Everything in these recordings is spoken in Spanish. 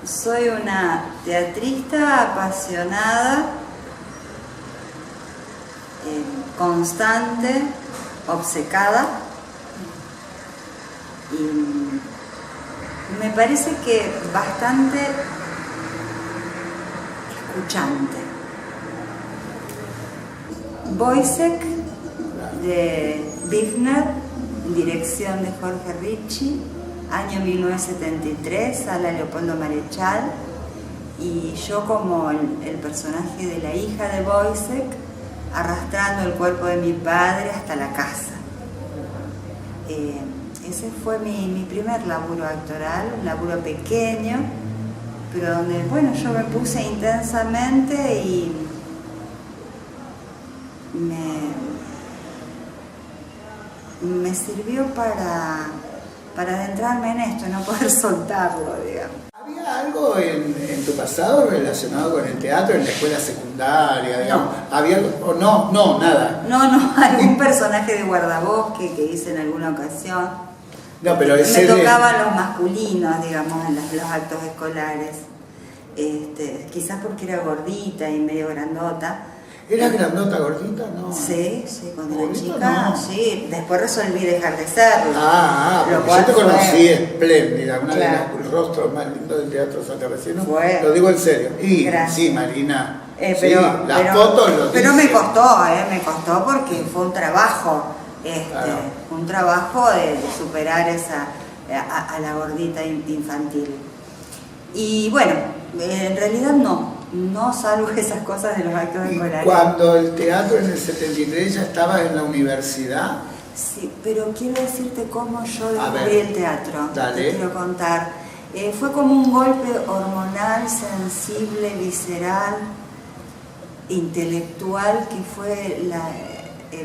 Soy una teatrista apasionada, constante, obcecada, y me parece que bastante escuchante. Woyzeck de Dibner, dirección de Jorge Ricci, año 1973, sala Leopoldo Marechal, y yo como el personaje de la hija de Woyzeck, arrastrando el cuerpo de mi padre hasta la casa. Ese fue mi primer laburo actoral, un laburo pequeño, pero donde, bueno, yo me puse intensamente y me sirvió para adentrarme en esto, no poder soltarlo, digamos. ¿Había algo en tu pasado relacionado con el teatro, en la escuela secundaria, digamos? No. ¿Había algo? No, nada. No, algún personaje de guardabosque que hice en alguna ocasión. No, pero Me ese tocaban los masculinos, digamos, en los actos escolares. Quizás porque era gordita y medio grandota. ¿Era grandota, gordita? No. Sí, cuando era Gordita, chica, no. sí. Después resolví dejar de serlo. Porque yo te conocí espléndida, una de los rostros más lindos del teatro santarracino. Fue. Lo digo en serio. Y Gracias. sí, Marina. Pero fotos lo pero dicen. me costó porque fue un trabajo, Claro. un trabajo de superar a la gordita infantil. Y bueno, en realidad no salvo esas cosas de los actos escolares. Cuando el teatro en el 73 ya estabas en la universidad. Sí, pero quiero decirte cómo yo A descubrí ver, el teatro. dale. Te quiero contar. Fue como un golpe hormonal, sensible, visceral, intelectual, que fue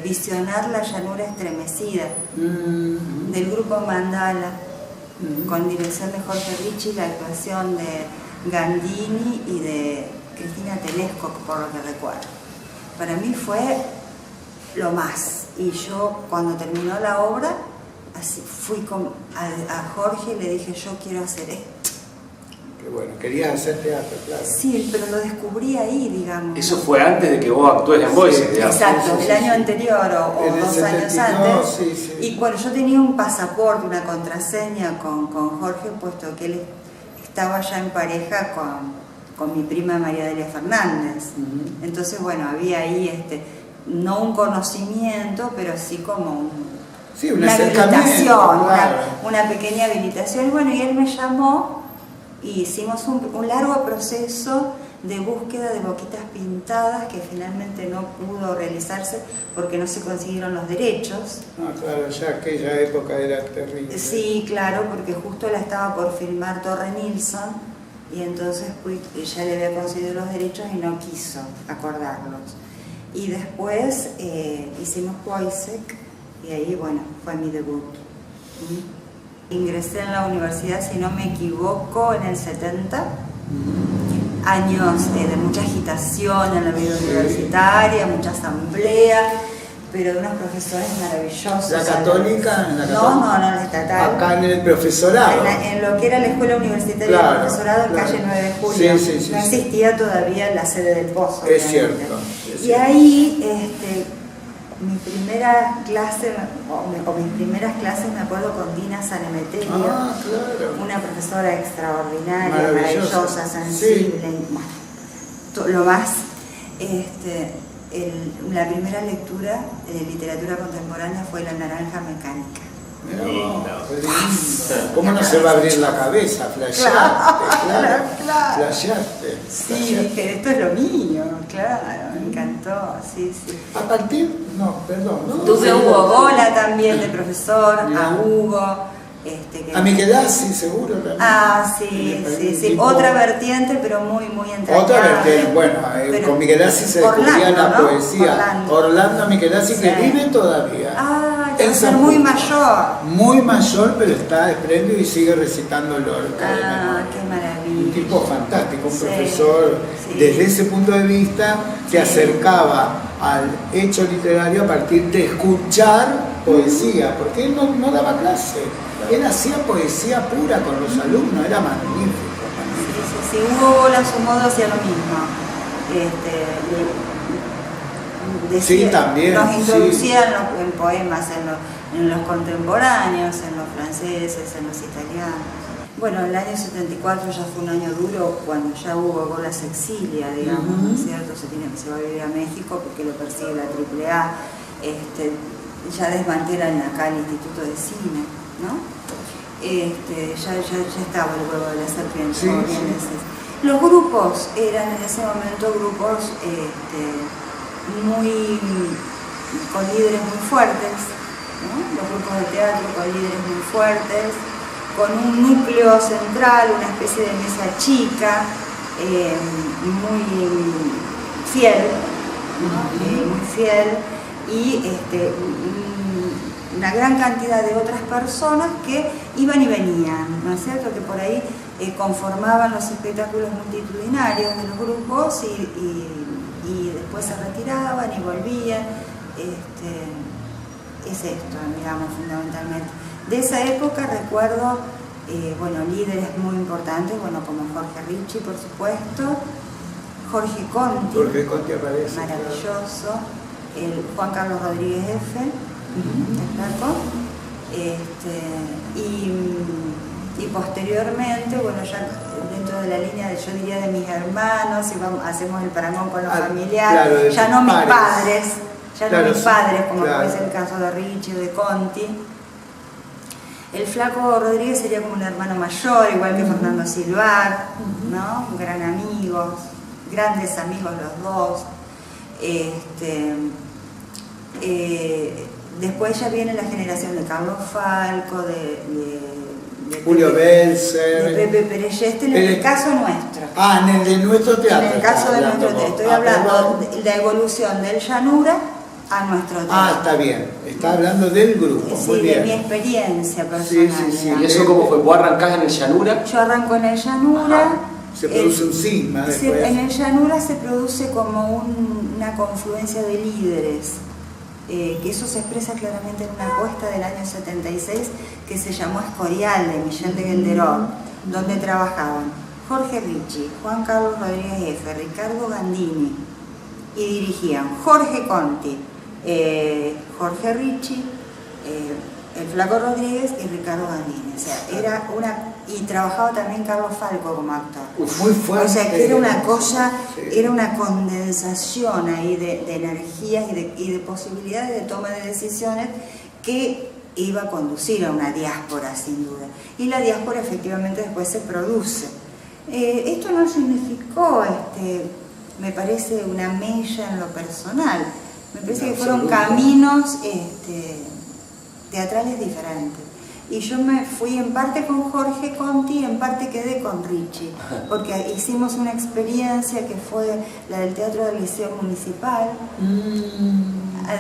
visionar la llanura estremecida del grupo Mandala, con dirección de Jorge Ricci, la actuación de Gandini y de Cristina Telesco, por lo que recuerdo. Para mí fue lo más. Y yo, cuando terminó la obra, así fui a Jorge y le dije, yo quiero hacer esto. Que bueno, querías hacer teatro, claro. Sí, pero lo descubrí ahí, digamos. Eso fue antes de que vos actúes en Woyzeck, digamos. Exacto, Sí, el año anterior o En el 2 años 72, antes. sí. Y bueno, yo tenía un pasaporte, una contraseña con Jorge, puesto que él estaba ya en pareja con mi prima María Delia Fernández. Entonces, bueno, había ahí no un conocimiento, pero sí como una habilitación, claro. una pequeña habilitación. Y bueno, y él me llamó y hicimos un largo proceso de búsqueda de boquitas pintadas que finalmente no pudo realizarse porque no se consiguieron los derechos. Claro, ya aquella época era terrible. Sí, claro, porque justo la estaba por filmar Torre Nilsson y entonces ya le había conseguido los derechos y no quiso acordarlos. Y después hicimos Woyzeck y ahí, bueno, fue mi debut. Ingresé en la universidad, si no me equivoco, en el 70. Años de mucha agitación en la vida universitaria, mucha asamblea, pero de unos profesores maravillosos. ¿La católica? No, la estatal. Acá en el profesorado. En lo que era la Escuela Universitaria de Profesorado, en calle 9 de Julio. Sí. No existía todavía la sede del Pozo. Es cierto. Y ahí, mi primera clase, o mis primeras clases, me acuerdo con Dina Sanemeterio, Claro. una profesora extraordinaria, Maravillosa, maravillosa, sensible, lo más. La primera lectura de literatura contemporánea fue La Naranja Mecánica. Mirá vos, qué lindo. ¿Cómo no se va a abrir la cabeza? Flasheaste, Claro. Flasheaste. Sí, dije, esto es lo mío, claro, me encantó, sí. A partir, perdón. Tuve a Hugo Gola también de profesor, Mirá. a Hugo. A Michelazzi, seguro también. Sí. Tipo- Otra vertiente, pero muy entrañable. Otra vertiente, bueno, Pero con Michelazzi se descubría Orlando, la ¿no? poesía. Orlando Michelazzi, que Sí. vive todavía. Debe ser muy mayor. Muy mayor, pero está espléndido y sigue recitando Lorca de memoria. Qué maravilla. Un tipo fantástico, un Sí, profesor, sí. desde ese punto de vista, que acercaba al hecho literario a partir de escuchar poesía, porque él no daba clase, él hacía poesía pura con los alumnos, era magnífico. Si Hugo Bola a su modo hacía lo mismo. Sí, también, nos introducía sí. en poemas, en los contemporáneos, en los franceses, en los italianos. Bueno, el año 74 ya fue un año duro cuando ya Hugo Bola se exilia, digamos, ¿no es cierto? Se va a vivir a México porque lo persigue la AAA, ya desmantelan acá el Instituto de Cine, ¿no? Ya estaba el huevo de la serpiente, sí, como bien decís. Los grupos eran en ese momento grupos con líderes muy fuertes, ¿no? Los grupos de teatro con líderes muy fuertes, con un núcleo central, una especie de mesa chica, muy fiel, ¿no? Muy fiel, y una gran cantidad de otras personas que iban y venían, ¿no es cierto? Que por ahí conformaban los espectáculos multitudinarios de los grupos y después se retiraban y volvían. Es esto, digamos, fundamentalmente. De esa época recuerdo, líderes muy importantes, como Jorge Ricci, por supuesto, Jorge Conti. Jorge Conti aparece. Maravilloso. El Juan Carlos Rodríguez F. El flaco. Y posteriormente, ya dentro de la línea, yo diría, de mis hermanos, hacemos el parangón con los familiares, claro, ya no mis padres, como claro. puede ser el caso de Ricci o de Conti. El flaco Rodríguez sería como un hermano mayor, igual que Fernando Silvar, ¿no? Gran amigos, grandes amigos los dos. Después ya viene la generación de Carlos Falco, de Julio Belzer, de Pepe Pereyeste, en el caso nuestro. En el de nuestro teatro. En el caso de nuestro teatro. Estoy hablando de la evolución del Llanura a nuestro teatro. Está bien. Está hablando del grupo. Sí, muy de bien. mi experiencia personal. Sí. ¿Y eso cómo fue? ¿Vos arrancás en el Llanura? Yo arranco en el Llanura. Se produce un cisma después. En el Llanura se produce como una confluencia de líderes. Que eso se expresa claramente en una apuesta del año 76 que se llamó Escorial, de Michel de Gelderot, donde trabajaban Jorge Ricci, Juan Carlos Rodríguez F., Ricardo Gandini, y dirigían Jorge Conti, Jorge Ricci, el Flaco Rodríguez y Ricardo Gandini. O sea, era y trabajaba también Carlos Falco como actor. Muy fuerte. O sea, que era una cosa, era una condensación ahí de energías y de posibilidades de toma de decisiones que iba a conducir a una diáspora, sin duda. Y la diáspora efectivamente después se produce. Esto no significó, me parece, una mella en lo personal. Me parece que fueron caminos teatrales diferentes. Y yo me fui en parte con Jorge Conti, en parte quedé con Ricci, porque hicimos una experiencia que fue la del Teatro del Liceo Municipal,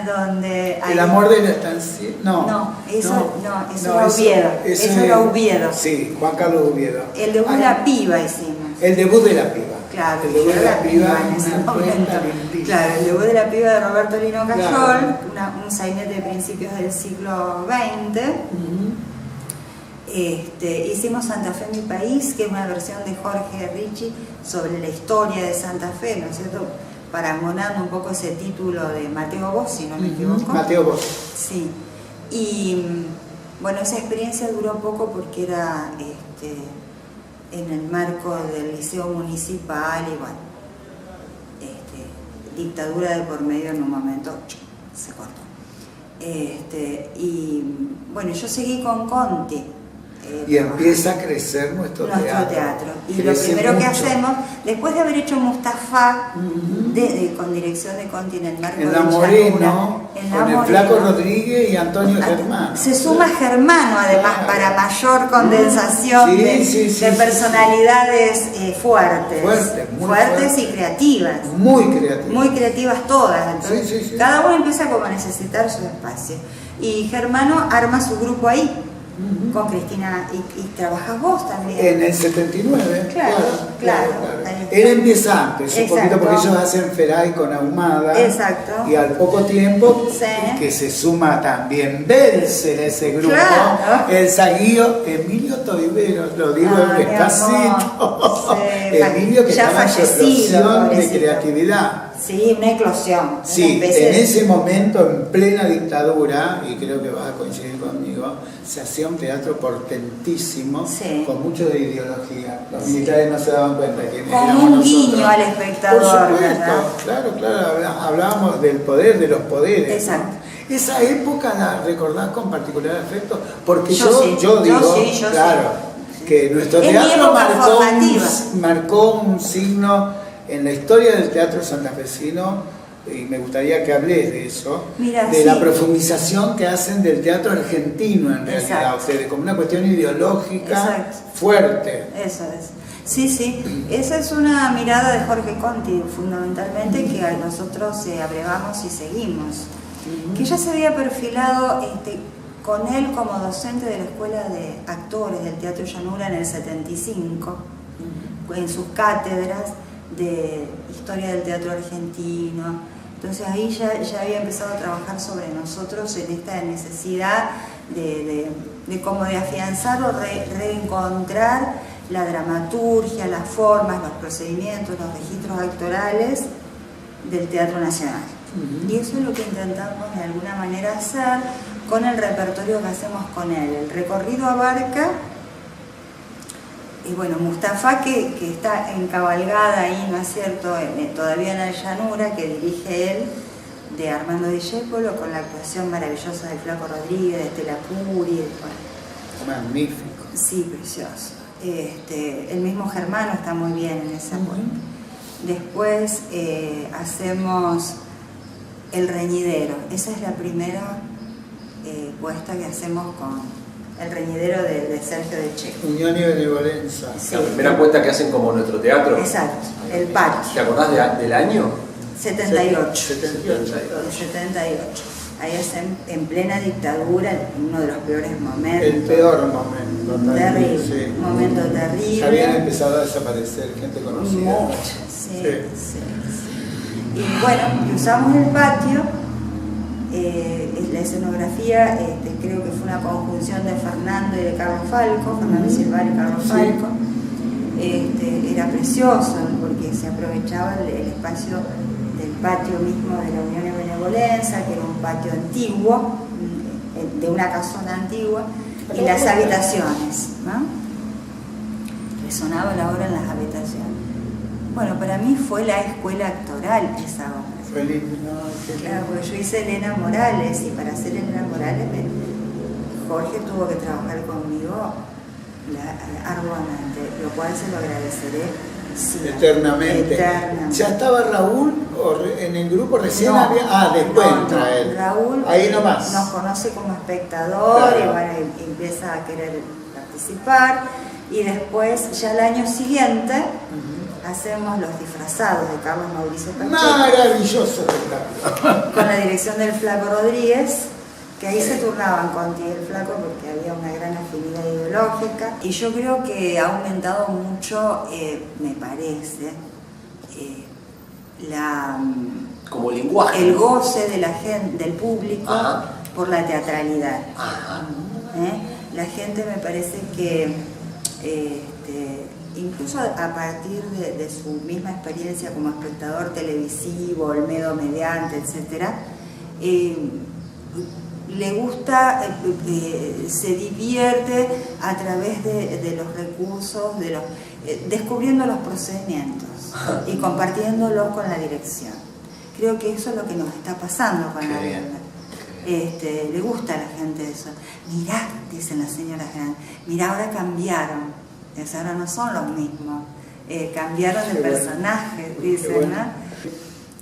donde... ¿El amor de la estancia? No, eso era Oviedo. Eso era Oviedo. Sí, Juan Carlos Oviedo. El debut de la piba hicimos. El debut de la piba. Claro, el debut de la piba en ese una momento. Claro, el debut de la piba de Roberto Lino Cayol, claro. Un sainete de principios del siglo XX. Hicimos Santa Fe, mi país, que es una versión de Jorge Ricci sobre la historia de Santa Fe, ¿no es cierto? Parangonando un poco ese título de Mateo Bossi, si no me equivoco. Mateo Bossi. Sí. Y esa experiencia duró poco porque era en el marco del Liceo Municipal y dictadura de por medio en un momento se cortó. Yo seguí con Conti. Y empieza a crecer nuestro teatro. Y lo primero que hacemos, después de haber hecho Mustafa, con dirección de Conti en el marco de la Moreno, con el Flaco Rodríguez y Antonio Germano. Se suma Germano, además, para mayor condensación de personalidades fuertes y creativas. Muy creativas todas. Entonces, cada uno empieza como a necesitar su espacio. Y Germano arma su grupo ahí. Con Cristina, y trabajas vos también. En el 79. Claro. Él empieza antes, un poquito, porque ellos hacen Feray con Ahumada. Exacto. Y al poco tiempo, que se suma también Belzer en ese grupo, el zaguío Emilio Toiberos, lo digo despacito. Emilio, que ya estaba en su fallecido, explosión de pobrecito. creatividad. Sí, una eclosión. Sí, una especie en de- ese momento, en plena dictadura, y creo que vas a coincidir conmigo, se hacía un teatro portentísimo, Sí. con mucho de ideología. Los militares no se daban cuenta quiénes Como éramos un nosotros. guiño al espectador, Por supuesto, ¿verdad? claro, hablábamos del poder, de los poderes. Exacto. ¿No? Esa época la recordás con particular afecto, porque Yo sí, yo digo, yo sí, yo claro, que nuestro Es mi teatro época formativa. marcó un signo en la historia del teatro santafesino, y me gustaría que hables de eso, Mira, de sí. la profundización que hacen del teatro argentino en realidad, Exacto. ustedes, como una cuestión ideológica Exacto. fuerte. Eso es. Sí, sí. Esa es una mirada de Jorge Conti, fundamentalmente, que a nosotros abrevamos y seguimos. Que ya se había perfilado con él como docente de la Escuela de Actores del Teatro Llanura en el 75, en sus cátedras de historia del teatro argentino. Entonces ahí ya había empezado a trabajar sobre nosotros en esta necesidad de como de afianzar o reencontrar la dramaturgia, las formas, los procedimientos, los registros actorales del Teatro Nacional. Y eso es lo que intentamos de alguna manera hacer con el repertorio que hacemos con él. El recorrido abarca, y bueno, Mustafa, que está en cabalgada ahí, ¿no es cierto?, todavía en la Llanura, que dirige él, de Armando Discépolo, con la actuación maravillosa del Flaco Rodríguez, de Estela Puri. Bueno, Magnífico. sí, precioso. El mismo Germano está muy bien en esa puesta. Después hacemos El Reñidero. Esa es la primera puesta que hacemos con El Reñidero de Sergio de Checo. Unión y benevolencia. Sí. La primera puesta que hacen como nuestro teatro. Exacto, El Patio. ¿Te acordás del año? 78. 78. El 78. Ahí hacen en plena dictadura, uno de los peores momentos. El peor momento. Terrible, Sí. un momento terrible. Ya habían empezado a desaparecer gente conocida. Mucho, sí. Y bueno, y usamos el patio, la escenografía, creo que fue una conjunción de Fernando y de Carlos Falco, Fernando Silvario y Carlos Falco. Era precioso porque se aprovechaba el espacio del patio mismo de la Unión de Benevolencia, que era un patio antiguo, de una casona antigua, y las habitaciones, ¿no? Resonaba la obra en las habitaciones. Bueno, para mí fue la escuela actoral esa obra. Fue lindo, ¿no? Claro, porque yo hice Elena Morales, y para hacer Elena Morales Jorge tuvo que trabajar conmigo arduamente, lo cual se lo agradeceré siempre, Eternamente. ¿Ya estaba Raúl en el grupo recién? No, había... después no, entra él. Raúl ahí nomás. nos conoce como espectador, Claro. y bueno, empieza a querer participar, y después ya el año siguiente hacemos Los Disfrazados de Carlos Mauricio Pacheco, Maravilloso espectáculo. con la dirección del Flaco Rodríguez, que ahí se turnaban Conti y el Flaco porque había una gran afinidad ideológica, y yo creo que ha aumentado mucho, me parece, Como lenguaje. el goce de la gente, del público, Ajá. por la teatralidad. Ajá. La gente me parece que incluso a partir de su misma experiencia como espectador televisivo, Olmedo mediante, etcétera, le gusta, se divierte a través de los recursos, descubriendo los procedimientos y compartiéndolos con la dirección. Creo que eso es lo que nos está pasando con la banda. Le gusta a la gente eso. Mirá, dicen las señoras grandes, mirá, ahora cambiaron. Ahora no son los mismos. Cambiaron de personaje, dicen, ¿no?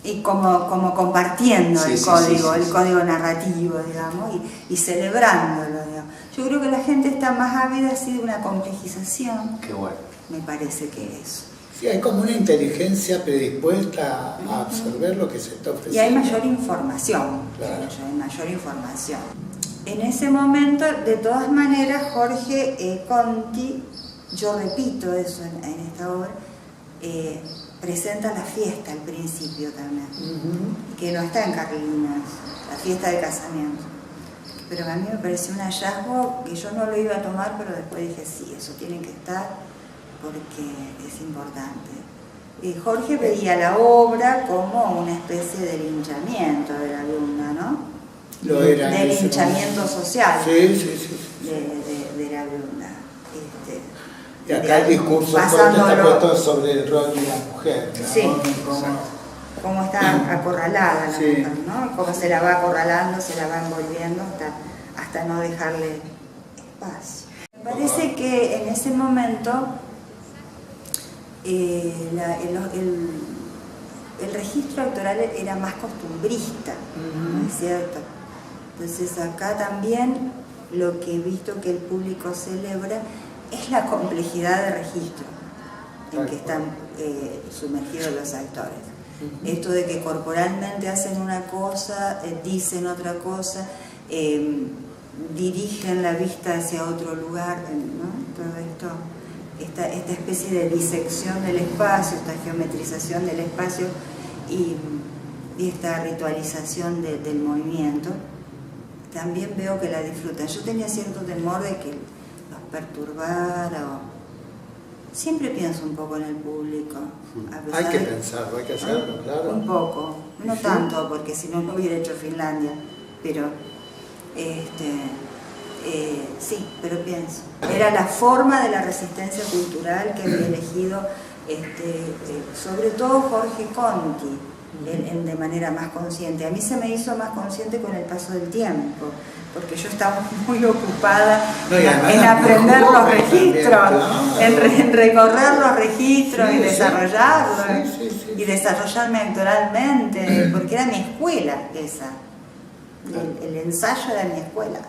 Y como compartiendo el código narrativo, digamos, y celebrándolo, digamos. Yo creo que la gente está más ávida así de una complejización. Qué bueno. Me parece que eso. Sí, hay como una inteligencia predispuesta a absorber lo que se está ofreciendo. Y hay mayor información, Claro. hay mayor información. En ese momento, de todas maneras, Jorge Conti, yo repito eso en esta obra, presenta la fiesta al principio también, que no está en Carlinas, la fiesta de casamiento. Pero a mí me pareció un hallazgo que yo no lo iba a tomar, pero después dije, sí, eso tiene que estar, porque es importante. Jorge veía la obra como una especie de linchamiento de la Viunda, ¿no? Lo era. De linchamiento social. Sí. De la Viunda. Y acá el discurso fuerte está puesto sobre el rol de la mujer, ¿no? Sí. Cómo está acorralada la mujer, ¿no? Cómo se la va acorralando, se la va envolviendo hasta no dejarle espacio. Me parece que en ese momento el registro actoral era más costumbrista, ¿no es cierto? Entonces acá también lo que he visto que el público celebra es la complejidad de registro en que están sumergidos los actores. Esto de que corporalmente hacen una cosa, dicen otra cosa, dirigen la vista hacia otro lugar, ¿no? Todo esto, esta especie de disección del espacio, esta geometrización del espacio y esta ritualización del movimiento, también veo que la disfrutan. Yo tenía cierto temor de que los perturbara siempre pienso un poco en el público. Hay que pensarlo, hay que hacerlo, claro. Un poco, no tanto, porque si no hubiera hecho Finlandia, pero sí, pero pienso. Era la forma de la resistencia cultural que había elegido sobre todo Jorge Conti, de manera más consciente. A mí se me hizo más consciente con el paso del tiempo, porque yo estaba muy ocupada en aprender los registros, en recorrer los registros y desarrollarlos, y desarrollarme actoralmente, porque era mi escuela esa, el ensayo era mi escuela.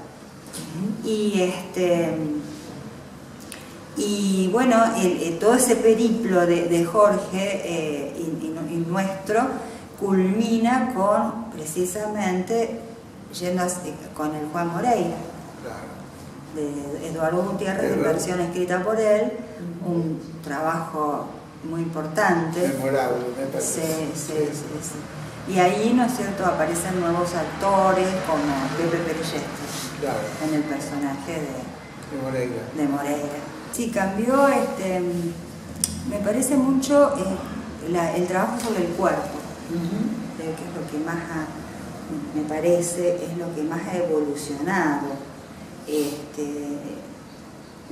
Y bueno, todo ese periplo de Jorge y nuestro culmina con, precisamente, yendo con el Juan Moreira, de Eduardo Gutiérrez, de versión escrita por él, un trabajo muy importante. Memorable, me parece. Sí. Y ahí, ¿no es cierto?, aparecen nuevos actores como Pepe Perelleste, en el personaje de Moreira. Sí, cambió, me parece mucho el trabajo sobre el cuerpo, creo que es lo que más me parece, es lo que más ha evolucionado.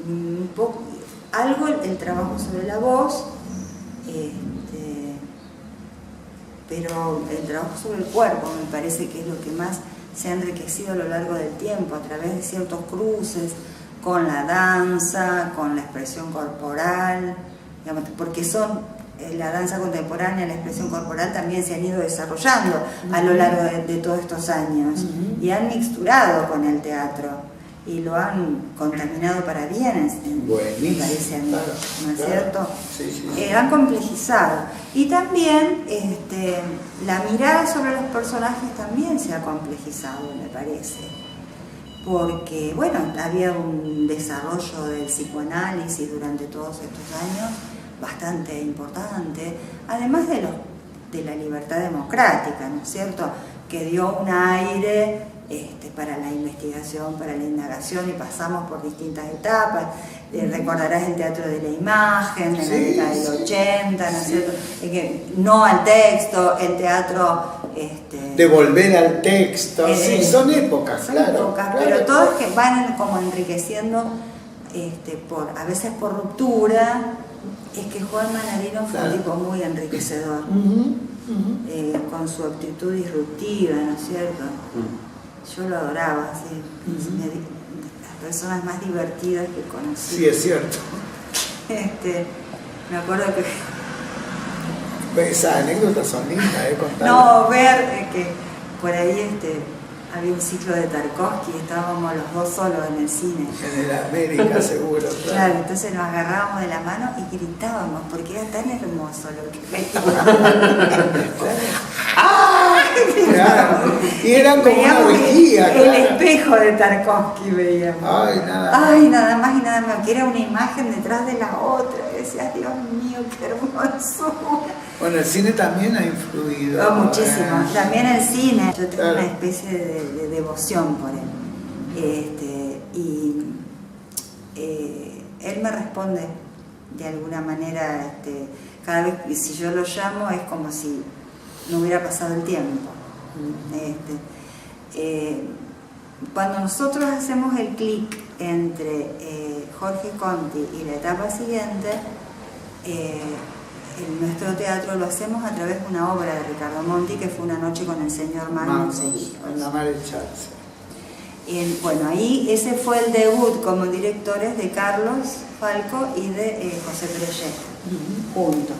Un poco, algo el trabajo sobre la voz, pero el trabajo sobre el cuerpo me parece que es lo que más se ha enriquecido a lo largo del tiempo, a través de ciertos cruces con la danza, con la expresión corporal, digamos, porque la danza contemporánea y la expresión corporal también se han ido desarrollando a lo largo de todos estos años y han mixturado con el teatro y lo han contaminado para bien, me parece a mí, ¿no es cierto? Sí. Han complejizado. Y también la mirada sobre los personajes también se ha complejizado, me parece. Porque, bueno, había un desarrollo del psicoanálisis durante todos estos años bastante importante, además de la libertad democrática, ¿no es cierto?, que dio un aire para la investigación, para la indagación, y pasamos por distintas etapas. Recordarás el teatro de la imagen en la década del 80, ¿no es cierto?, no al texto, el teatro de volver al texto, son épocas, claro, pero todos que van como enriqueciendo, a veces por ruptura. Es que Juan Manarino fue un tipo muy enriquecedor, con su actitud disruptiva, ¿no es cierto? Yo lo adoraba, las personas más divertidas que conocí. Sí, es cierto. Me acuerdo que... Esas anécdotas son lindas, contar. No, ver que por ahí había un ciclo de Tarkovsky y estábamos los dos solos en el cine. En el América, seguro. Claro, entonces nos agarrábamos de la mano y gritábamos porque era tan hermoso lo que veíamos. Claro. Y eran como una orgía. El espejo de Tarkovsky veíamos. Ay, nada más y nada menos, que era una imagen detrás de la otra. Y decías, Dios mío, qué hermosura. Bueno, el cine también ha influido. Muchísimo, también el cine. Yo tengo una especie de devoción por él. Él me responde de alguna manera, cada vez si yo lo llamo es como si no hubiera pasado el tiempo. Cuando nosotros hacemos el clic entre Jorge Conti y la etapa siguiente, en nuestro teatro lo hacemos a través de una obra de Ricardo Monti, que fue Una noche con el señor Magnus. En la Marechal. Bueno, ahí ese fue el debut como directores de Carlos Falco y de José Pereyet, juntos.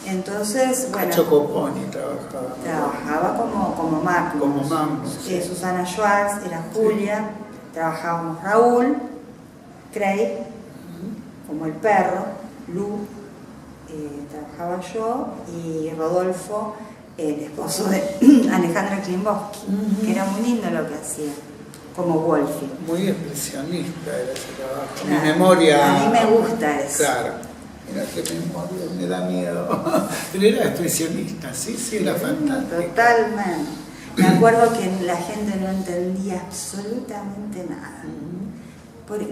Entonces, bueno, Cacho Coponi trabajaba como Magnus. Como Magnus, sí. Susana Schwartz era Julia, trabajábamos Raúl, Craig, como el perro, Lu, trabajaba yo, y Rodolfo, el esposo de Alejandra Klimbowski, que era muy lindo lo que hacía, como Wolfi. Muy expresionista era ese trabajo. Claro. Mi memoria... A mí me gusta eso. Claro. Mira qué memoria, me da miedo. Pero era expresionista, sí, era fantástico. Totalmente. Me acuerdo que la gente no entendía absolutamente nada.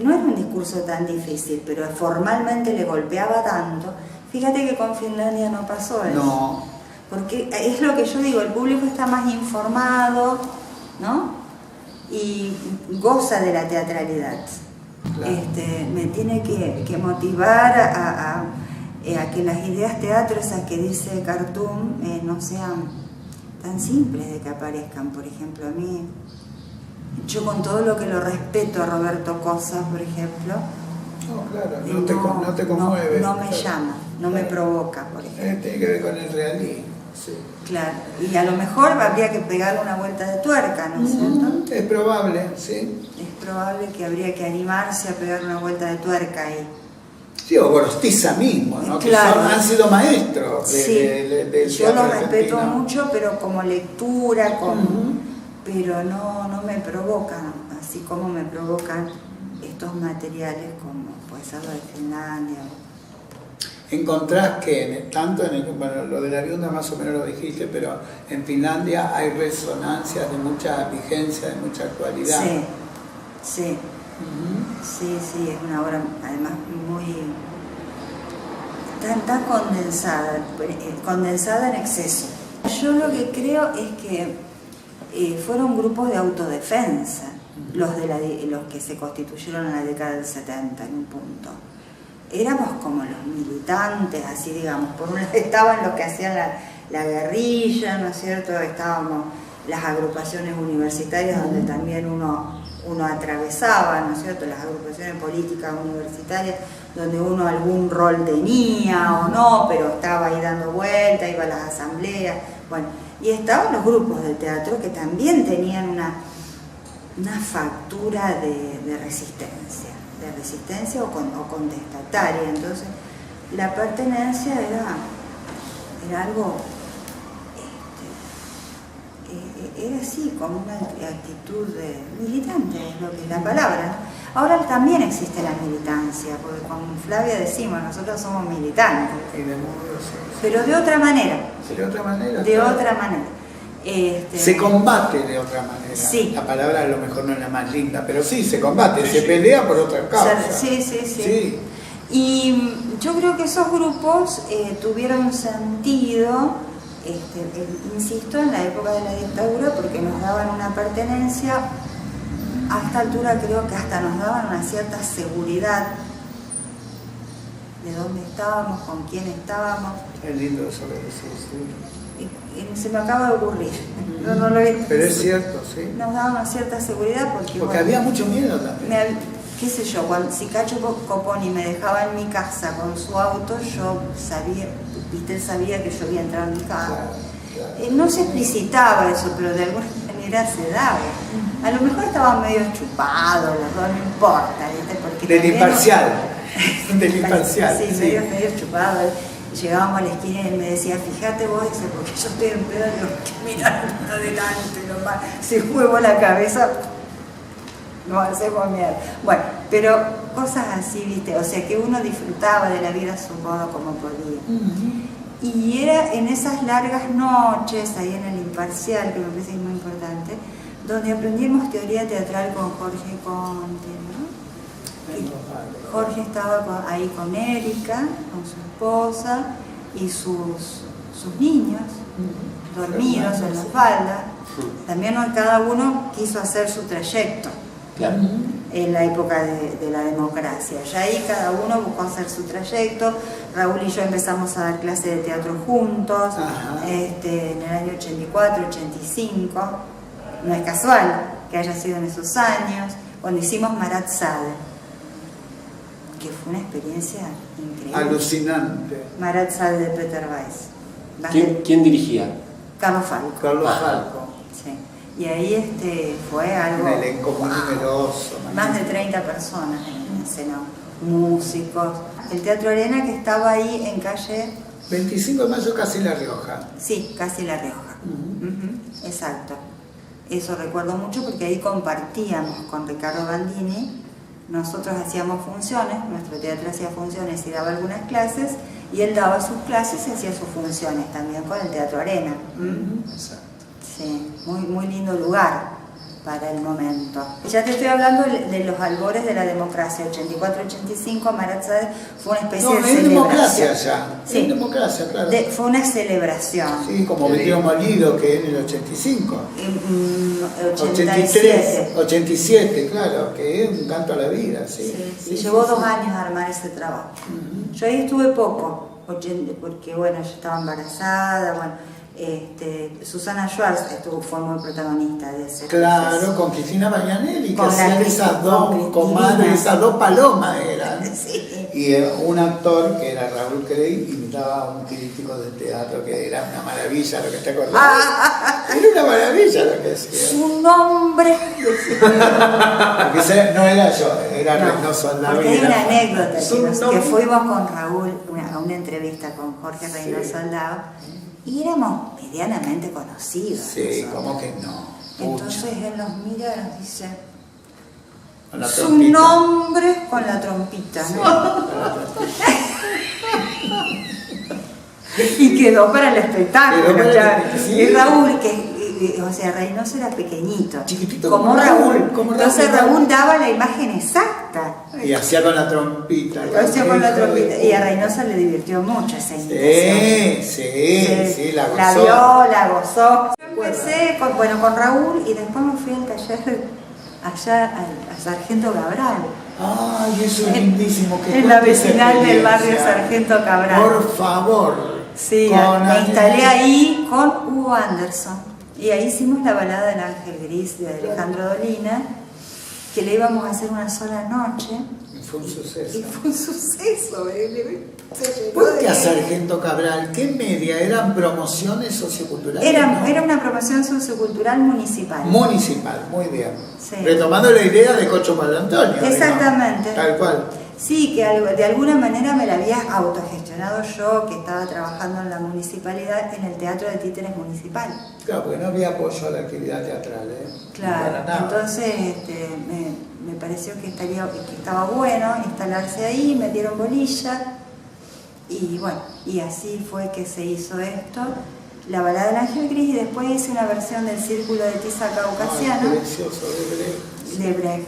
No era un discurso tan difícil, pero formalmente le golpeaba tanto. Fíjate que con Finlandia no pasó eso. No. Porque es lo que yo digo, el público está más informado, ¿no? Y goza de la teatralidad. Claro. Me tiene que motivar a que las ideas teatro, esas que dice Cartoon, no sean tan simples de que aparezcan. Por ejemplo, a mí, yo con todo lo que lo respeto a Roberto Cosas, por ejemplo, no, claro, no te conmueve. No me llama, no me provoca, por ejemplo. Tiene que ver con el realismo, sí. Claro, y a lo mejor habría que pegarle una vuelta de tuerca, ¿no es cierto? Es probable, sí. Es probable que habría que animarse a pegar una vuelta de tuerca ahí. Sí, o Gorostiza mismo, ¿no? Claro. Que han sido maestros del yo lo respeto argentino. mucho, pero como lectura, pero no me provocan, así como me provocan estos materiales como pues algo de Finlandia. Encontrás que tanto bueno, lo de la viuda más o menos lo dijiste, pero en Finlandia hay resonancias de mucha vigencia, de mucha actualidad. Sí. Sí, es una obra además muy... Está condensada en exceso. Yo lo que creo es que fueron grupos de autodefensa, los que se constituyeron en la década del 70 en un punto. Éramos como los militantes, así digamos, por un lado estaban los que hacían la guerrilla, ¿no es cierto? Estábamos las agrupaciones universitarias donde también uno atravesaba, ¿no es cierto?, las agrupaciones políticas universitarias, donde uno algún rol tenía o no, pero estaba ahí dando vueltas, iba a las asambleas, bueno, y estaban los grupos de teatro que también tenían una factura de resistencia o contestataria. Entonces la pertenencia era algo, era así, como una actitud de militante, es lo que es la palabra. Ahora también existe la militancia, porque con Flavia decimos, nosotros somos militantes, pero de otra manera. De otra manera. Se combate de otra manera. Sí. La palabra a lo mejor no es la más linda, pero sí, se combate, se pelea por otra causa. Sí. Y yo creo que esos grupos tuvieron sentido, insisto, en la época de la dictadura, porque nos daban una pertenencia. A esta altura creo que hasta nos daban una cierta seguridad de dónde estábamos, con quién estábamos. Es lindo eso que decís, Se me acaba de ocurrir. No lo he... Pero es cierto, sí. Nos daba una cierta seguridad porque bueno, había mucho miedo también. Qué sé yo, si Cacho Coponi me dejaba en mi casa con su auto, yo sabía, él sabía que yo había entrado en mi casa. Claro. No se explicitaba eso, pero de alguna manera se daba. A lo mejor estaban medio chupados, los dos, no importa, ¿viste? Porque del imparcial. Del imparcial. Sí, medio chupados. Llegábamos a la esquina y él me decía, fíjate vos, dice, porque yo estoy en pedo, digo, que mirando adelante nomás, se huevo la cabeza, nos hacemos mierda. Bueno, pero cosas así, ¿viste? O sea, que uno disfrutaba de la vida a su modo como podía. Y era en esas largas noches, ahí en el imparcial, que me parece muy importante, donde aprendimos teoría teatral con Jorge Conti, ¿no? Jorge estaba ahí con Erika, con su esposa y sus niños, dormidos en la falda. También cada uno quiso hacer su trayecto. Claro. En la época de la democracia. Ya ahí cada uno buscó hacer su trayecto. Raúl y yo empezamos a dar clases de teatro juntos, en el año 84, 85. No es casual que haya sido en esos años, cuando hicimos Marat Sade, que fue una experiencia increíble. Alucinante. Marat Sade de Peter Weiss. ¿Quién dirigía? Carlos Falco. Carlos Falco. Sí. Y ahí fue algo... Un elenco muy numeroso. Más de 30 personas en escena, músicos. El Teatro Arena, que estaba ahí en calle... 25 de mayo, casi La Rioja. Sí, casi La Rioja. Exacto. Eso recuerdo mucho porque ahí compartíamos con Ricardo Bandini. Nosotros hacíamos funciones, nuestro teatro hacía funciones y daba algunas clases, y él daba sus clases y hacía sus funciones también con el Teatro Arena. Exacto. Sí, muy lindo lugar para el momento. Ya te estoy hablando de los albores de la democracia, 84-85, Marat Sade fue una especie de celebración. democracia ya, Sí. es democracia, claro. Fue una celebración. Sí, como Metido Molido, que es en el 85. 87. 87, claro, que es un canto a la vida, sí. Sí, llevó 2 años armar ese trabajo. Yo ahí estuve poco, porque bueno, yo estaba embarazada, bueno. Susana Schwartz fue muy protagonista de ese Claro, proceso. con Cristina Baglianelli, que Con la hacían esas dos Cristina. comadres, esas dos palomas eran. Sí. Y un actor que era Raúl Crey imitaba a un crítico de teatro que era una maravilla lo que te acordás. Era una maravilla lo que hacía. Su nombre. Porque no era yo, era Reynoso Aldao. Porque hay una anécdota Su que nombre. fuimos con Raúl a una entrevista con Jorge Reynoso Aldao y éramos medianamente conocidos. Sí, nosotros. ¿cómo que no? Entonces Pucha. él nos mira y nos dice Con la su trompita. nombre con la trompita, Sí, ¿no? con la trompita. Y quedó para el espectáculo. Quedó para el claro. espectáculo, sí. Y Raúl, o sea, Reynoso era pequeñito. Chiquitito como como Raúl. Raúl, como Entonces Raúl. Raúl daba la imagen exacta. Y hacía con la trompita. Lo hacía con la trompita. Y a Reynoso le divirtió mucho esa Sí, imitación. sí, la gozó. La vio, la gozó. Yo empecé con Raúl y después me fui al taller allá al Sargento Cabral. Ay, eso es lindísimo. Que En la cuente esa vecinal del barrio experiencia. Sargento Cabral. Por favor. Sí, Con me instalé Ángel- ahí con Hugo Anderson. Y ahí hicimos la balada del Ángel Gris de Alejandro Dolina, que le íbamos a hacer una sola noche. Fue un suceso. Y fue un suceso. Se llenó ¿Por qué a de- Sargento Cabral? ¿Qué media? ¿Eran promociones socioculturales? Era ¿no? una promoción sociocultural municipal. Municipal, muy bien. Sí. Retomando la idea de Cocho Antonio. Exactamente. Tal cual. Sí, que de alguna manera me la había autogestionado yo, que estaba trabajando en la municipalidad, en el Teatro de Títeres Municipal. Claro, porque no había apoyo a la actividad teatral, ¿eh? Claro, Para nada. entonces me pareció que estaba bueno instalarse ahí, me dieron bolilla y bueno, y así fue que se hizo esto, la balada del Ángel Gris, y después hice una versión del Círculo de Tiza Ay, Caucasiano precioso, de Brecht.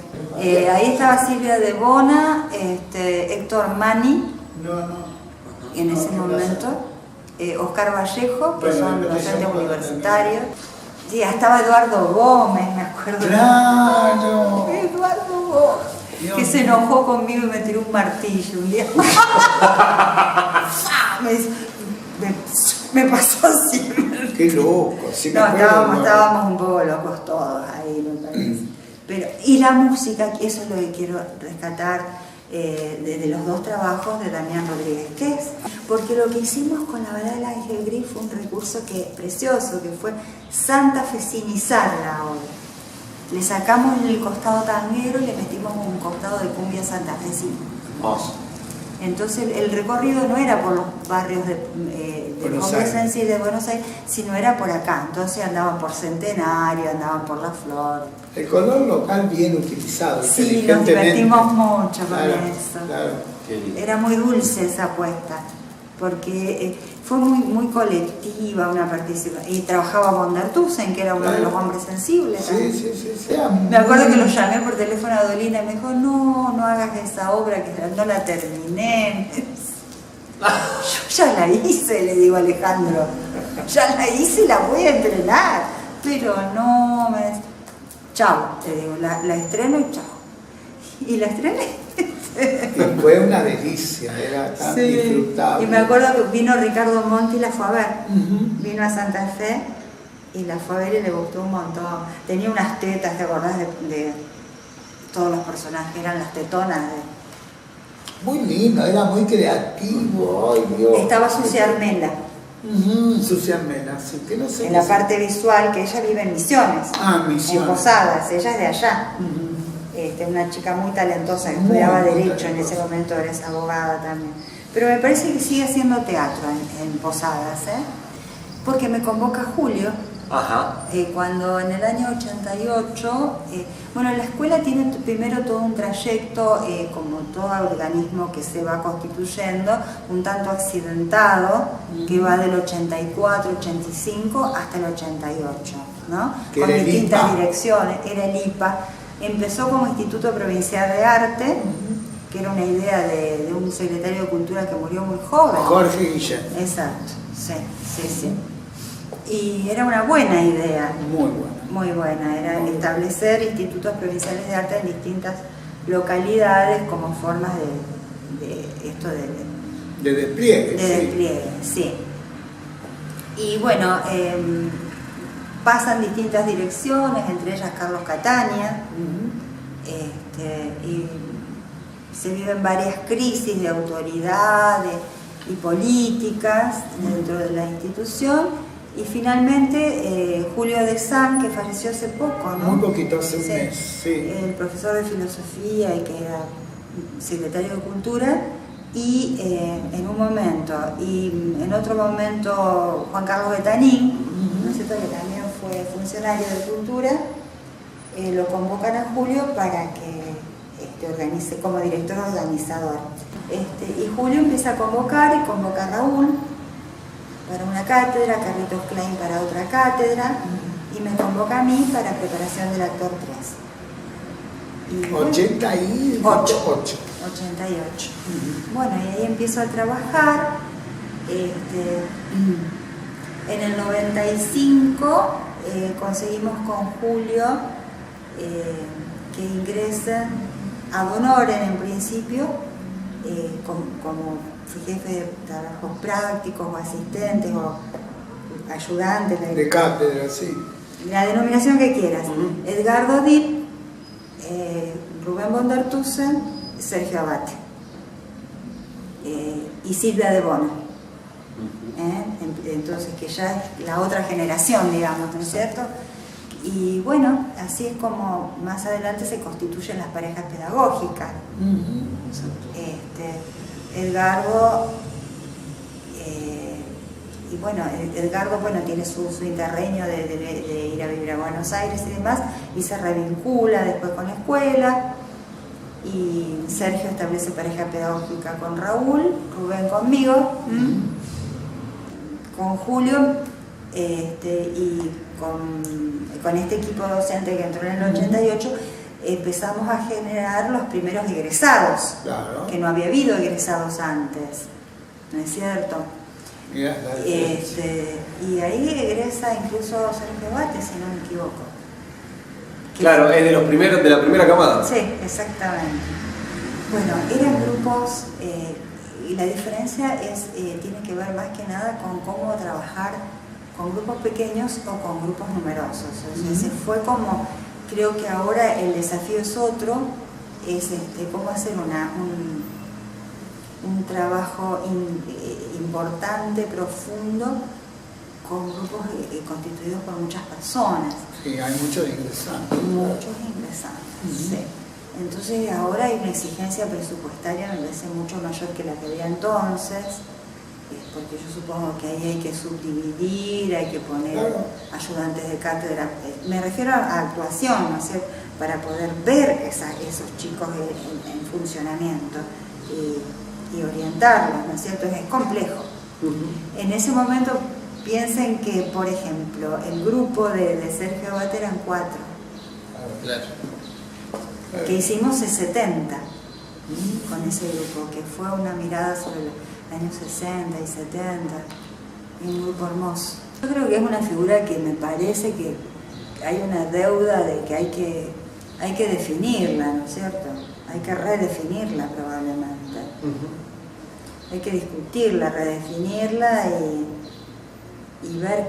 Ahí estaba Silvia de Bona, Héctor Mani en ese momento, Oscar Vallejo, que Bueno, son me docentes llamó la universitarios. Sí, estaba Eduardo Gómez, me acuerdo. Claro. Eduardo Gómez, Dios que se mío. enojó conmigo y me tiró un martillo un día. me pasó así. Qué loco. Sí, me No, acuerdo, estábamos un poco locos todos ahí, me parece. Pero, y la música, que eso es lo que quiero rescatar de los dos trabajos de Damián Rodríguez Quez, porque lo que hicimos con la balada del Ángel Gris fue un recurso precioso, que fue santafesinizar la obra. Le sacamos el costado tanguero y le metimos un costado de cumbia santafesina. Hermoso. Entonces el recorrido no era por los barrios de Buenos Congresense y de Buenos Aires, sino era por acá. Entonces andaban por Centenario, andaban por La Flor. El color local bien utilizado. Sí, nos inteligentemente. divertimos mucho con Claro, eso. claro. Qué lindo. Era muy dulce esa apuesta, porque fue muy colectiva, una participación. Y trabajaba Bondartusen, que era uno de los hombres sensibles. Sí. Me acuerdo que lo llamé por teléfono a Dolina y me dijo, no hagas esa obra, que no la terminé. Yo ya la hice, le digo a Alejandro. Ya la hice y la voy a entrenar. Pero no, chao, te digo, la estreno y chao. Y la estrené. Y fue una delicia, era tan disfrutable. Y me acuerdo que vino Ricardo Monti y la fue a ver. Vino a Santa Fe y la fue a ver y le gustó un montón. Tenía unas tetas, ¿te acordás de todos los personajes? Eran las tetonas Muy lindo, era muy creativo. Ay, Dios. Estaba Sucia Armela. Sucia Armela, sí, que no sé. En la parte visual, que ella vive en Misiones. Misiones. En Posadas, ella es de allá. Una chica muy talentosa que estudiaba Derecho en ese momento, eres abogada también. Pero me parece que sigue haciendo teatro en Posadas, porque me convoca Julio. Cuando en el año 88, la escuela tiene primero todo un trayecto, como todo organismo que se va constituyendo, un tanto accidentado, que va del 84, 85 hasta el 88, ¿no? Con distintas direcciones, era el IPA. Empezó como Instituto Provincial de Arte, que era una idea de un secretario de Cultura que murió muy joven. Jorge Guillén. Exacto, sí. Y era una buena idea. Muy buena, era establecer institutos provinciales de arte en distintas localidades como formas de esto de despliegue. De despliegue, sí. Y bueno, pasan distintas direcciones, entre ellas Carlos Catania, y se viven varias crisis de autoridad y políticas dentro de la institución, y finalmente Julio de San, que falleció hace poco, ¿no? Muy poquito, hace un mes, sí. El profesor de filosofía y que era secretario de Cultura, y en un momento, y en otro momento Juan Carlos Betanín, ¿no es cierto?, que también fue funcionario de Cultura, lo convocan a Julio para que organice como director organizador. Y Julio empieza a convocar y convoca a Raúl para una cátedra, Carlitos Klein para otra cátedra, y me convoca a mí para preparación del actor 3. Y, 88. Bueno, y ahí empiezo a trabajar. En el 95 conseguimos con Julio que ingrese ad honorem en principio, como jefe de trabajos prácticos o asistentes o ayudantes. De cátedra, sí. La denominación que quieras. Edgardo Dip, Rubén Bondartusen, Sergio Abate y Silvia de Bono. Entonces, que ya es la otra generación, digamos, ¿no es cierto? Y bueno, así es como más adelante se constituyen las parejas pedagógicas. Edgardo, y bueno, Edgardo tiene su interreño de ir a vivir a Buenos Aires y demás, y se revincula después con la escuela, y Sergio establece pareja pedagógica con Raúl, Rubén conmigo, con Julio, y con este equipo docente que entró en el 88, empezamos a generar los primeros egresados, claro, que no había habido egresados antes, ¿no es cierto? Y ahí egresa incluso Sergio Abate, si no me equivoco. Claro, es de la primera camada. Sí, exactamente. Bueno, eran grupos, y la diferencia tiene que ver más que nada con cómo trabajar con grupos pequeños o con grupos numerosos. O sea, se fue como, creo que ahora el desafío es otro, es cómo hacer un trabajo importante, profundo, con grupos constituidos por muchas personas. Sí, hay muchos ingresantes. Muchos ingresantes, sí. Entonces ahora hay una exigencia presupuestaria, me parece mucho mayor que la que había entonces, porque yo supongo que ahí hay que subdividir, hay que poner ayudantes de cátedra. Me refiero a actuación, ¿no sé? Para poder ver esos chicos en funcionamiento y orientarlos, ¿no es cierto? Es complejo. En ese momento piensen que, por ejemplo, el grupo de Sergio Abate eran 4. Claro. Que hicimos 70 con ese grupo, que fue una mirada sobre los años 60 y 70, y un grupo hermoso. Yo creo que es una figura que me parece que hay una deuda de que hay que definirla, ¿no es cierto? Hay que redefinirla probablemente. Hay que discutirla, redefinirla y ver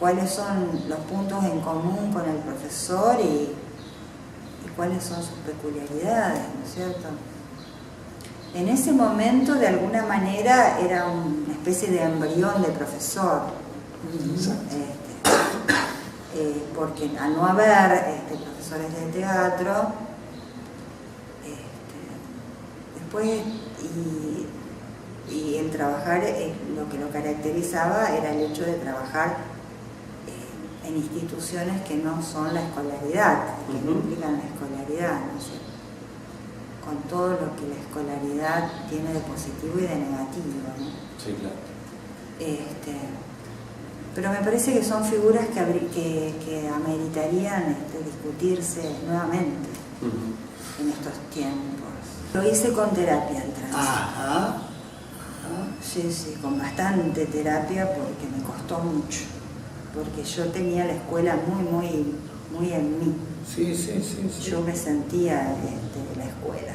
cuáles son los puntos en común con el profesor y cuáles son sus peculiaridades, ¿no es cierto? En ese momento, de alguna manera, era una especie de embrión de profesor. Porque al no haber profesores de teatro, después y el trabajar, lo que lo caracterizaba era el hecho de trabajar en instituciones que no son la escolaridad, que no implican la escolaridad, ¿no es cierto? Con todo lo que la escolaridad tiene de positivo y de negativo, ¿no? Sí, claro. Pero me parece que son figuras que ameritarían discutirse nuevamente en estos tiempos. Lo hice con terapia el tránsito. Sí, con bastante terapia porque me costó mucho. Porque yo tenía la escuela muy en mí. Sí. Yo me sentía la escuela.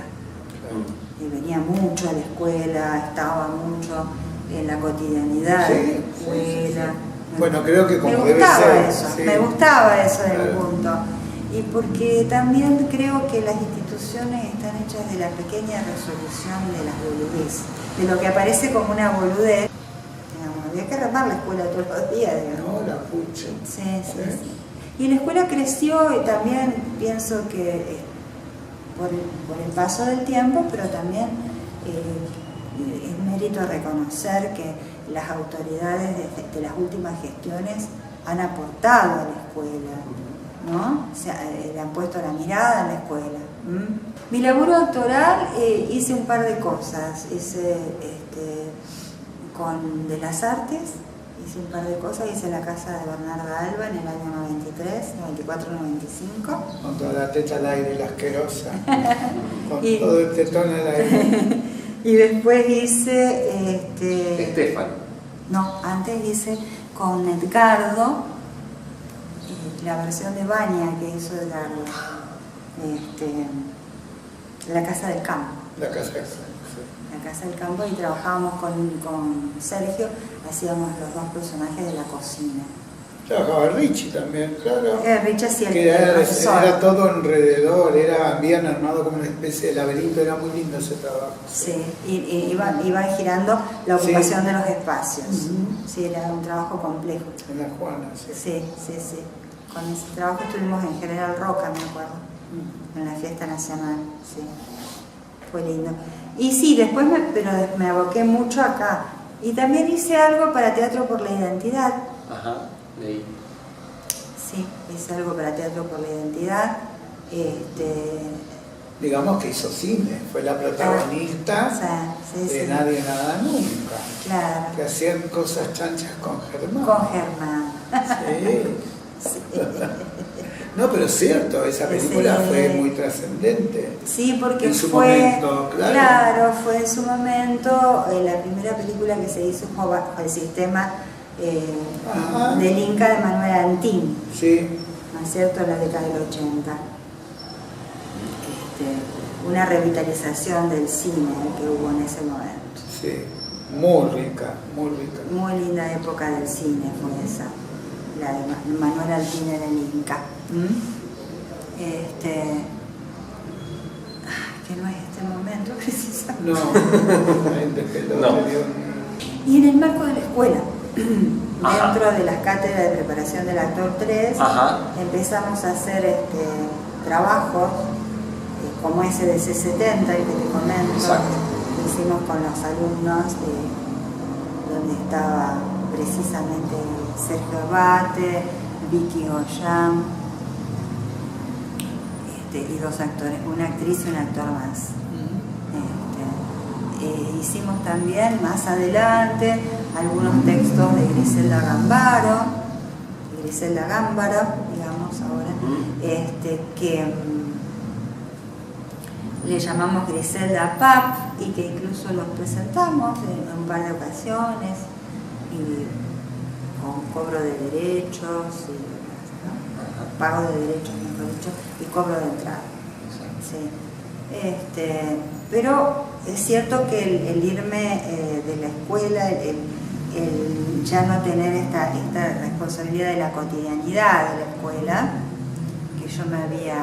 Claro. Y venía mucho a la escuela, estaba mucho en la cotidianidad de la escuela. Sí. Bueno, creo que como me gustaba debe ser. Eso, Sí. me gustaba eso en Claro. un punto. Y porque también creo que las instituciones están hechas de la pequeña resolución de las boludeces, de lo que aparece como una boludez. Digamos, había que remar la escuela todos los días, digamos. No, la pucha. Sí. Y la escuela creció y también pienso que por el paso del tiempo, pero también es mérito reconocer que las autoridades de las últimas gestiones han aportado a la escuela, ¿no? Le han puesto la mirada a la escuela. Mi laburo doctoral hice un par de cosas. Hice con de las artes, hice un par de cosas, hice la casa de Bernarda Alba en el año 93, 94-95. Con toda la teta al aire, la asquerosa. Con Y- todo el tetón al aire. Y después hice, Estefan. no, antes hice con Edgardo, la versión de Baña que hizo Edgardo, la casa del campo. La casa esa. La casa del campo, y trabajábamos con Sergio, hacíamos los dos personajes de la cocina. Trabajaba Richie también, claro. Richie hacía el Que era profesor. todo alrededor, habían armado como una especie de laberinto, era muy lindo ese trabajo. Sí, y iba girando la ocupación de los espacios. Sí, era un trabajo complejo. En la Juana, sí. Sí. Con ese trabajo estuvimos en General Roca, me acuerdo, en la fiesta nacional, sí. Fue lindo. Y sí, después me aboqué mucho acá. Y también hice algo para Teatro por la Identidad. Ajá, leí. Sí, hice algo para Teatro por la Identidad. Digamos que hizo cine, fue la protagonista Sí. de Nadie Nada Nunca. Claro. Que hacían cosas chanchas con Germán. Con Germán. Sí. Sí. No, pero es cierto, esa película Sí. fue muy trascendente. Sí, porque en su fue, momento, claro, fue en su momento la primera película que se hizo bajo el sistema del Inca de Manuel Antín, Sí. ¿no es cierto?, en la década del 80. Una revitalización del cine que hubo en ese momento. Sí, muy rica, muy rica. Muy linda época del cine fue esa, la de Manuel Antín era el Inca. Que no es este momento precisamente. No, gente que lo No. dio. Y en el marco de la escuela, Ajá. dentro de las cátedras de preparación del actor 3, Ajá. empezamos a hacer trabajos como ese de C70, el que te comento, Exacto. que hicimos con los alumnos, donde estaba precisamente Sergio Abate, Vicky Goyam, y dos actores, una actriz y un actor más. hicimos también más adelante algunos textos de Griselda Gámbaro, digamos ahora, que le llamamos Griselda Pap y que incluso los presentamos en un par de ocasiones y con cobro de derechos, ¿no? Pago de derechos, mejor dicho, y cobro de entrada. Sí. Pero es cierto que el irme de la escuela, el ya no tener esta responsabilidad de la cotidianidad de la escuela, que yo me había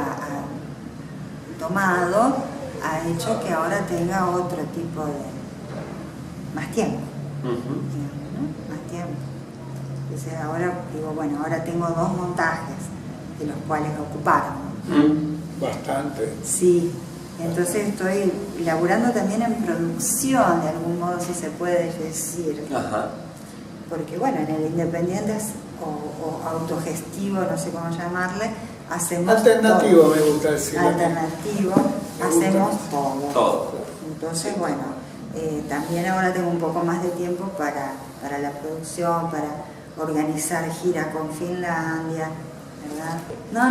tomado, ha hecho que ahora tenga otro tipo de... más tiempo, digamos, ¿no? Más tiempo. Entonces ahora digo, bueno, ahora tengo 2 montajes de los cuales ocuparme. Bastante. Sí, entonces estoy laburando también en producción, de algún modo, si se puede decir. Ajá. Porque bueno, en el independiente o autogestivo, no sé cómo llamarle, hacemos alternativo, todo. Me gusta decir. Alternativo, hacemos todo. Entonces, bueno, también ahora tengo un poco más de tiempo para la producción, para organizar gira con Finlandia, ¿verdad?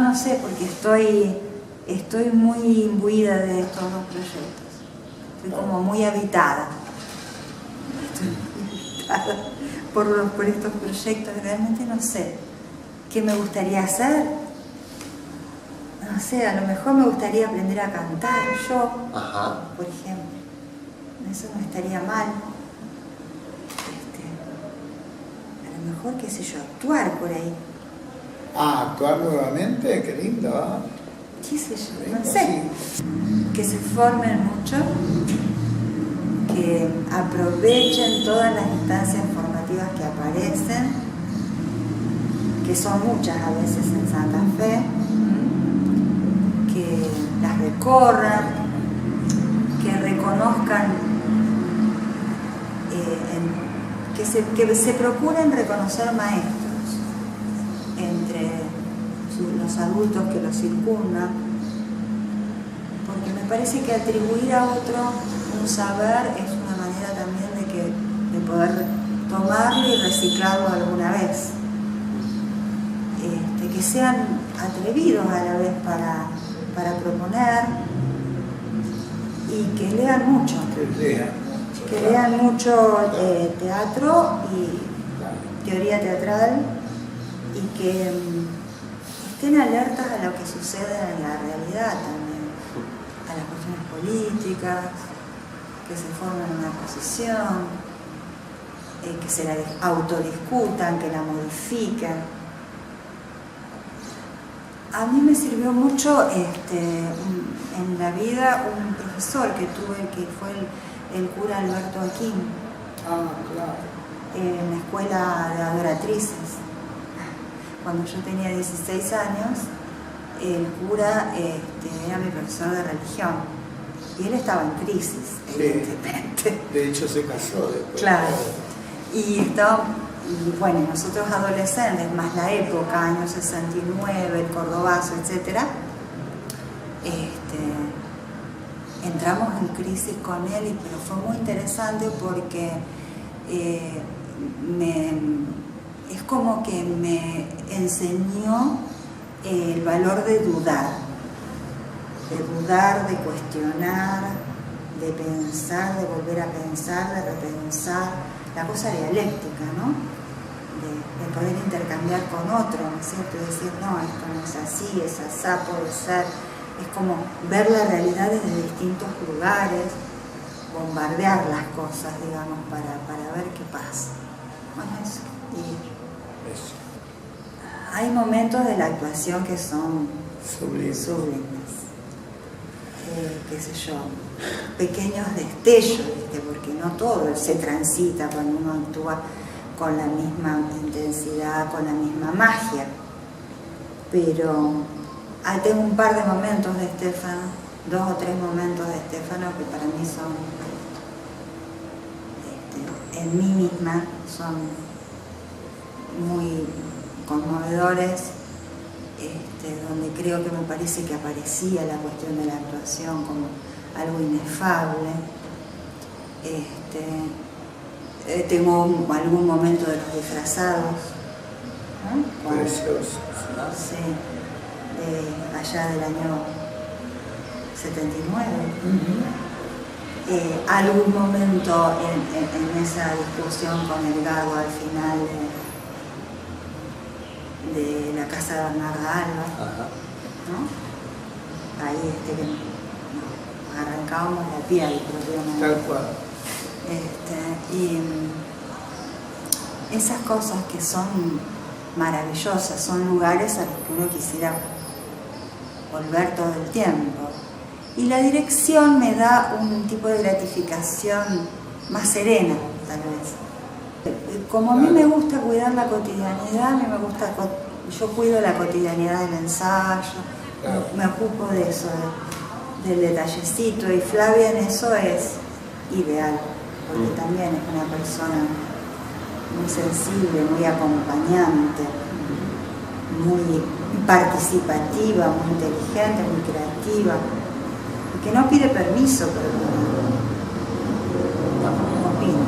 No sé, porque estoy muy imbuida de estos 2 proyectos. Estoy como muy habitada. Por estos proyectos, realmente no sé qué me gustaría hacer. No sé, a lo mejor me gustaría aprender a cantar yo, por ejemplo. Eso no estaría mal. A lo mejor, qué sé yo, actuar por ahí. Actuar nuevamente, qué lindo, ¿eh? Qué sé yo, no sé. Que se formen mucho, que aprovechen todas las instancias formativas que aparecen, que son muchas a veces en Santa Fe, que las recorran, que reconozcan, que se procuren reconocer maestros entre los adultos que los circundan, porque me parece que atribuir a otro un saber es una manera también de poder tomarlo y reciclarlo alguna vez. Que sean atrevidos a la vez para proponer y que lean mucho. Que lean mucho teatro y teoría teatral y que estén alertas a lo que sucede en la realidad también, a las cuestiones políticas, que se formen una posición, que se la autodiscutan, que la modifiquen. A mí me sirvió mucho en la vida un profesor que tuve, que fue el cura Alberto Aquín, en la escuela de adoratrices. Cuando yo tenía 16 años, el cura era mi profesor de religión y él estaba en crisis, evidentemente. De hecho se casó después. Claro. Y bueno, nosotros adolescentes, más la época, años 69, el Cordobazo, etc., entramos en crisis con él, pero fue muy interesante porque es como que me enseñó el valor de dudar, de cuestionar, de pensar, de volver a pensar, de repensar, la cosa dialéctica, ¿no? De poder intercambiar con otro, ¿no es cierto? Y decir, no, esto no es así, es asá, puede ser. Es como ver la realidad desde distintos lugares, bombardear las cosas, digamos, para ver qué pasa. Bueno, eso. Hay momentos de la actuación que son sublimes. Qué sé yo, pequeños destellos, ¿viste? Porque no todo se transita cuando uno actúa con la misma intensidad, con la misma magia. Pero tengo un par de momentos de Stefano, 2 o 3 momentos de Stefano que para mí son, en mí misma, son muy conmovedores, donde creo que me parece que aparecía la cuestión de la actuación como algo inefable. Tengo algún momento de los disfrazados, ¿no? Precioso. Sí, allá del año 79. Algún momento en esa discusión con el Gago al final de la casa de Bernarda Alba, ¿no? Ahí nos arrancábamos la piel propiamente. Tal cual. Y esas cosas que son maravillosas, son lugares a los que uno quisiera volver todo el tiempo. Y la dirección me da un tipo de gratificación más serena, tal vez. Como a mí me gusta cuidar la cotidianidad, yo cuido la cotidianidad del ensayo, me ocupo de eso, del detallecito, y Flavia en eso es ideal, porque también es una persona muy sensible, muy acompañante, muy participativa, muy inteligente, muy creativa, y que no pide permiso, pero opina.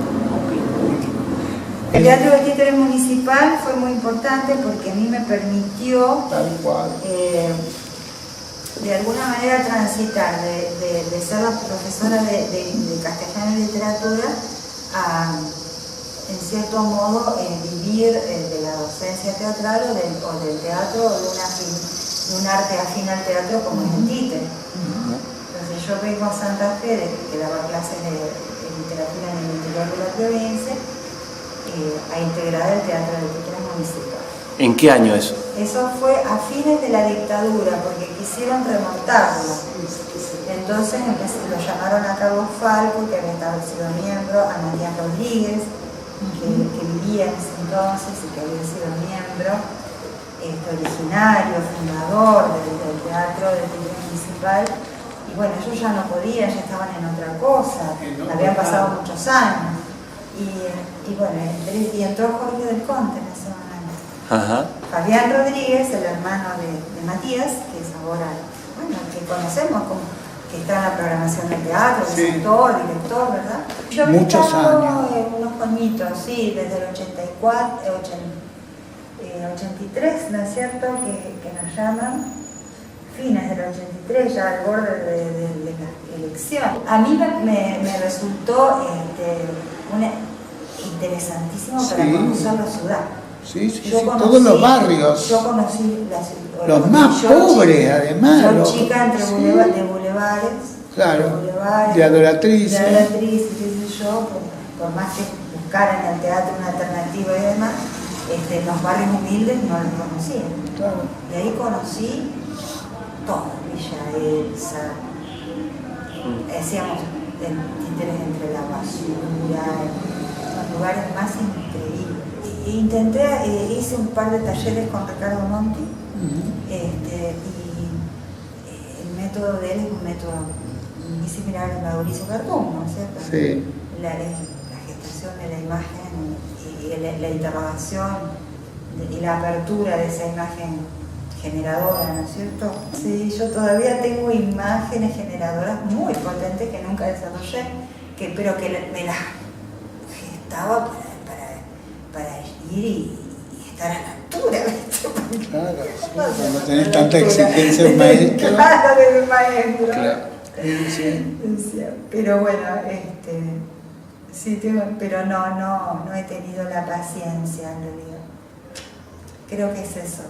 El Teatro del Títere Municipal fue muy importante porque a mí me permitió de alguna manera transitar de ser la profesora de castellano y literatura a, en cierto modo, vivir de la docencia teatral o del teatro o de un arte afín al teatro como es el títere. Entonces yo vengo a Santa Fe, que daba clases de literatura en el interior de la provincia, a integrar el Teatro del Títere Municipal. ¿En qué año eso? Eso fue a fines de la dictadura, porque quisieron remontarlo. Entonces lo llamaron a Carlos Falco, que había sido miembro, a María Rodríguez, que vivía en ese entonces y que había sido miembro, originario, fundador del Teatro del Títere Municipal. Y bueno, ellos ya no podían, ya estaban en otra cosa, habían pasado muchos años. Y bueno, entró Jorge del Conte en ese momento. Fabián Rodríguez, el hermano de Matías, que es ahora, bueno, que conocemos como que está en la programación del teatro, es actor, director, ¿verdad? Yo Muchos años. Unos coñitos, sí, desde el 84, 83, ¿no es cierto? Que nos llaman, fines del 83, ya al borde de la elección. A mí me resultó interesantísimo para conocer la ciudad. Todos los barrios. Yo conocí los más pobres, además. Yo chica entre de bulevares, de Adoratriz. De Adoratriz, qué sé yo, por más que buscar en el teatro una alternativa y demás, los barrios humildes no los conocía. De ahí conocí todo, Villa Elsa, hacíamos títeres entre la basura, los lugares más increíbles. Hice un par de talleres con Ricardo Monti, y el método de él es un método muy similar al de Mauricio Cardún, ¿no es cierto? Sí. La gestación de la imagen y la interrogación y la apertura de esa imagen generadora, ¿no es cierto? Sí, yo todavía tengo imágenes generadoras muy potentes que nunca desarrollé, pero que me las gestaba para ir y estar a la altura, ¿viste? Claro, cuando tenés tanta exigencia del maestro. Claro, del maestro. Claro. Pero bueno, sí, pero no he tenido la paciencia en realidad. Creo que es eso.